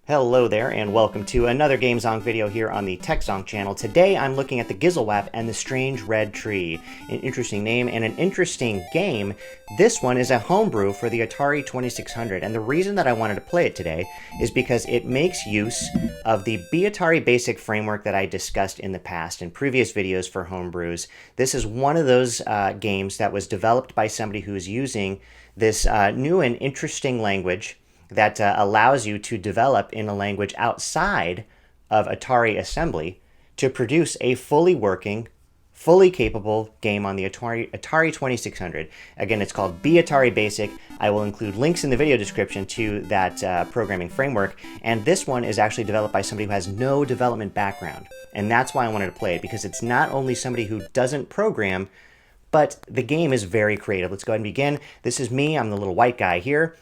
Hello there, and welcome to another GameZong video here on the TechZong channel. Today I'm looking at the GIzzle Wap and the Strange Red Tree. An interesting name and an interesting game. This one is a homebrew for the Atari 2600, and the reason that I wanted to play it today is because it makes use of the batari basic framework that I discussed in the past in previous videos for homebrews. This is one of those games that was developed by somebody who's using this new and interesting language that allows you to develop in a language outside of Atari assembly to produce a fully working, fully capable game on the Atari 2600. Again, it's called batari Basic. I will include links in the video description to that programming framework. And this one is actually developed by somebody who has no development background. And that's why I wanted to play it, because it's not only somebody who doesn't program, but the game is very creative. Let's go ahead and begin. This is me. I'm the little white guy here.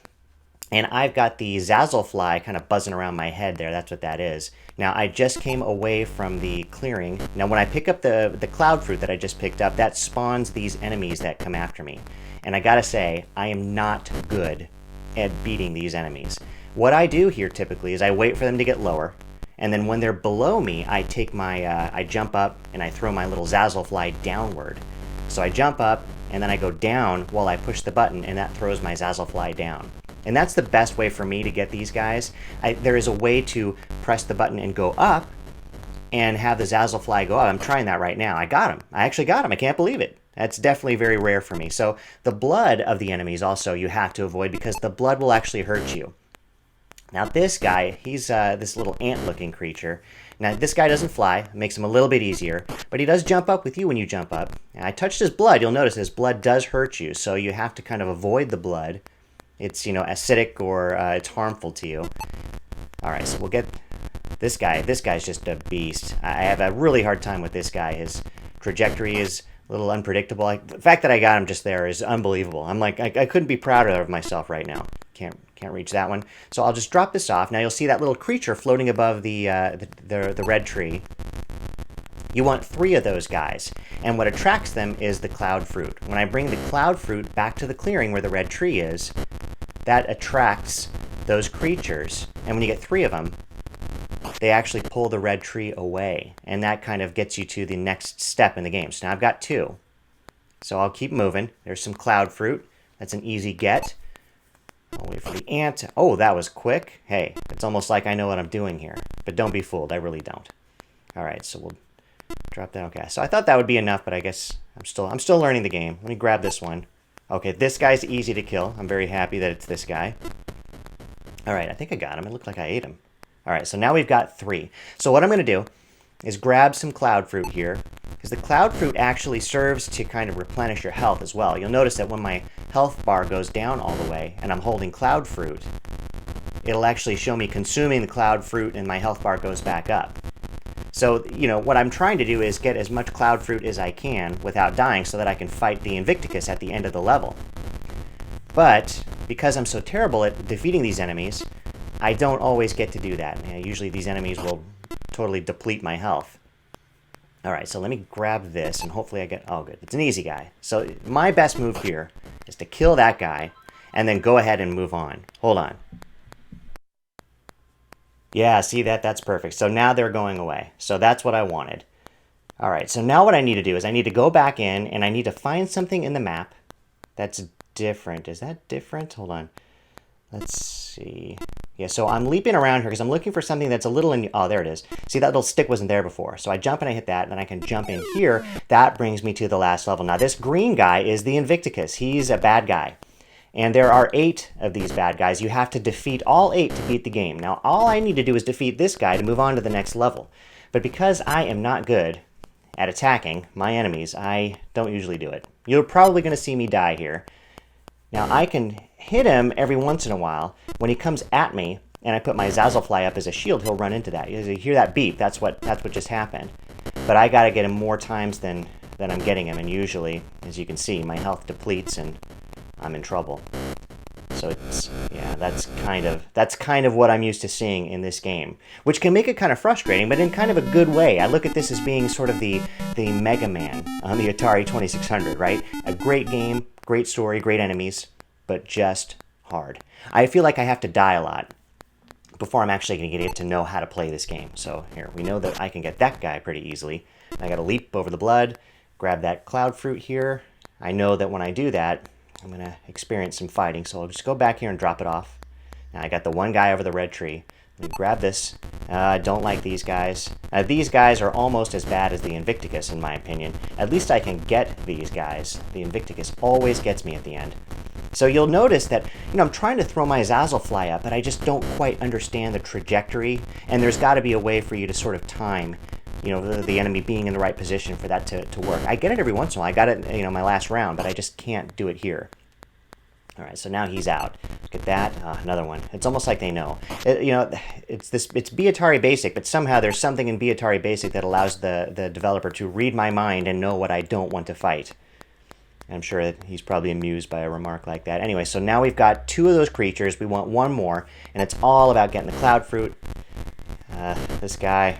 And I've got the Zazzle fly kind of buzzing around my head there. That's what that is. Now, I just came away from the clearing. Now, when I pick up the cloud fruit that I just picked up, that spawns these enemies that come after me. And I gotta say, I am not good at beating these enemies. What I do here typically is I wait for them to get lower. And then when they're below me, I take my, I jump up and I throw my little Zazzle fly downward. So I jump up and then I go down while I push the button, and that throws my Zazzle fly down. And that's the best way for me to get these guys. There is a way to press the button and go up and have the Zazzle fly go up. I'm trying that right now. I got him. I actually got him. I can't believe it. That's definitely very rare for me. So the blood of the enemies also you have to avoid, because the blood will actually hurt you. Now this guy, he's this little ant-looking creature. Now this guy doesn't fly. It makes him a little bit easier, but he does jump up with you when you jump up. And I touched his blood. You'll notice his blood does hurt you, so you have to kind of avoid the blood. It's, acidic, or it's harmful to you. All right, so we'll get this guy. This guy's just a beast. I have a really hard time with this guy. His trajectory is a little unpredictable. The fact that I got him just there is unbelievable. I'm like, I couldn't be prouder of myself right now. Can't reach that one. So I'll just drop this off. Now you'll see that little creature floating above the red tree. You want 3 of those guys, and what attracts them is the cloud fruit. When I bring the cloud fruit back to the clearing where the red tree is, that attracts those creatures, and when you get 3 of them, they actually pull the red tree away, and that kind of gets you to the next step in the game. So now I've got 2, so I'll keep moving. There's some cloud fruit. That's an easy get. I'll wait for the ant. Oh, that was quick. Hey, it's almost like I know what I'm doing here, but don't be fooled. I really don't. All right, so we'll drop that. Okay, so I thought that would be enough, but I guess I'm still learning the game. Let me grab this one. Okay, this guy's easy to kill. I'm very happy that it's this guy. All right, I think I got him. It looked like I ate him. All right, so now we've got 3. So what I'm going to do is grab some cloud fruit here, because the cloud fruit actually serves to kind of replenish your health as well. You'll notice that when my health bar goes down all the way and I'm holding cloud fruit, it'll actually show me consuming the cloud fruit and my health bar goes back up. So, what I'm trying to do is get as much cloud fruit as I can without dying so that I can fight the Invicta at the end of the level. But because I'm so terrible at defeating these enemies, I don't always get to do that. Usually these enemies will totally deplete my health. All right, so let me grab this, and hopefully I get... Oh, good. It's an easy guy. So my best move here is to kill that guy and then go ahead and move on. Hold on. Yeah, see that? That's perfect. So now they're going away. So that's what I wanted. All right, so now what I need to do is I need to go back in, and I need to find something in the map that's different. Is that different? Hold on. Let's see. Yeah, so I'm leaping around here because I'm looking for something that's a little in... Oh, there it is. See, that little stick wasn't there before. So I jump and I hit that, and then I can jump in here. That brings me to the last level. Now, this green guy is the Invicta. He's a bad guy. And there are 8 of these bad guys. You have to defeat all 8 to beat the game. Now, all I need to do is defeat this guy to move on to the next level. But because I am not good at attacking my enemies, I don't usually do it. You're probably going to see me die here. Now, I can hit him every once in a while. When he comes at me, and I put my Zazzle fly up as a shield, he'll run into that. You hear that beep? That's what just happened. But I got to get him more times than I'm getting him. And usually, as you can see, my health depletes and I'm in trouble. So it's, yeah, that's kind of what I'm used to seeing in this game, which can make it kind of frustrating, but in kind of a good way. I look at this as being sort of the Mega Man on the Atari 2600, right? A great game, great story, great enemies, but just hard. I feel like I have to die a lot. before I'm actually going to get to know how to play this game. So here, we know that I can get that guy pretty easily. I got to leap over the blood, grab that cloud fruit here. I know that when I do that, I'm going to experience some fighting, so I'll just go back here and drop it off. Now I got the one guy over the red tree. Let me grab this. I don't like these guys. These guys are almost as bad as the Invicticus, in my opinion. At least I can get these guys. The Invicticus always gets me at the end. So you'll notice that, I'm trying to throw my Gizzle fly up, but I just don't quite understand the trajectory, and there's got to be a way for you to sort of time, the enemy being in the right position for that to work. I get it every once in a while. I got it, my last round, but I just can't do it here. All right, so now he's out. Look at that. Another one. It's almost like they know. It's batari Basic, but somehow there's something in batari Basic that allows the developer to read my mind and know what I don't want to fight. I'm sure that he's probably amused by a remark like that. Anyway, so now we've got 2 of those creatures. We want 1 more, and it's all about getting the cloud fruit. This guy.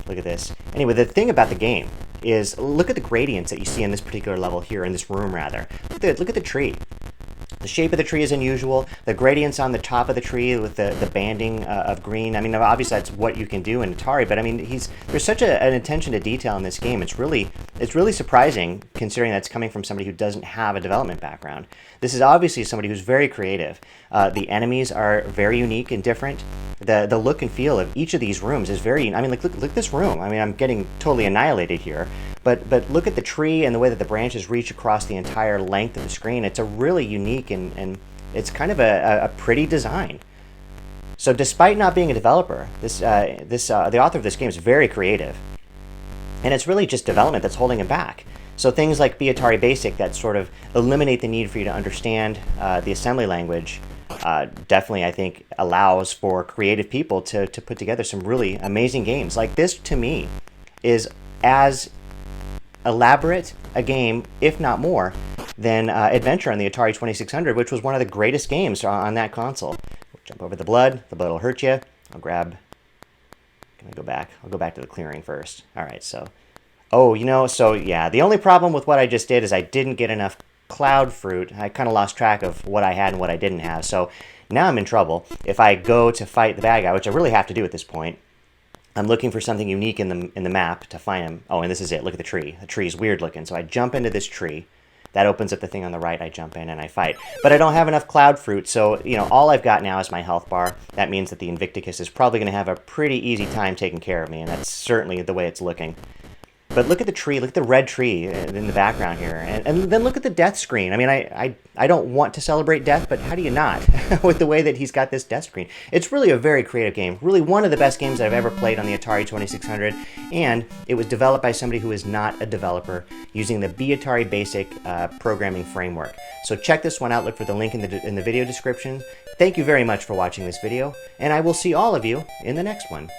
Look at this. Anyway, the thing about the game is, look at the gradients that you see in this particular level here, in this room rather. Look at the tree. The shape of the tree is unusual. The gradients on the top of the tree with the banding of green. I mean, obviously that's what you can do in Atari, but I mean, there's such an attention to detail in this game. It's really surprising, considering that's coming from somebody who doesn't have a development background. This is obviously somebody who's very creative. The enemies are very unique and different. The look and feel of each of these rooms is very. I mean, look at this room. I mean, I'm getting totally annihilated here. But look at the tree and the way that the branches reach across the entire length of the screen. It's a really unique and it's kind of a pretty design. So despite not being a developer, the author of this game is very creative. And it's really just development that's holding him back. So things like batari Basic that sort of eliminate the need for you to understand the assembly language definitely, I think, allows for creative people to put together some really amazing games. Like this, to me, is as elaborate a game, if not more, than Adventure on the Atari 2600, which was one of the greatest games on that console. Jump over the blood will hurt you. I'll grab, can I go back? I'll go back to the clearing first. All right, so, so yeah, the only problem with what I just did is I didn't get enough cloud fruit. I kind of lost track of what I had and what I didn't have, so now I'm in trouble. If I go to fight the bad guy, which I really have to do at this point, I'm looking for something unique in the map to find him. Oh, and this is it. Look at the tree. The tree's weird looking. So I jump into this tree. That opens up the thing on the right. I jump in and I fight. But I don't have enough cloud fruit, so all I've got now is my health bar. That means that the Invicticus is probably going to have a pretty easy time taking care of me, and that's certainly the way it's looking. But look at the tree. Look at the red tree in the background here. And then look at the death screen. I mean, I don't want to celebrate death, but how do you not with the way that he's got this death screen? It's really a very creative game. Really one of the best games I've ever played on the Atari 2600. And it was developed by somebody who is not a developer using the batari Basic programming framework. So check this one out. Look for the link in the video description. Thank you very much for watching this video. And I will see all of you in the next one.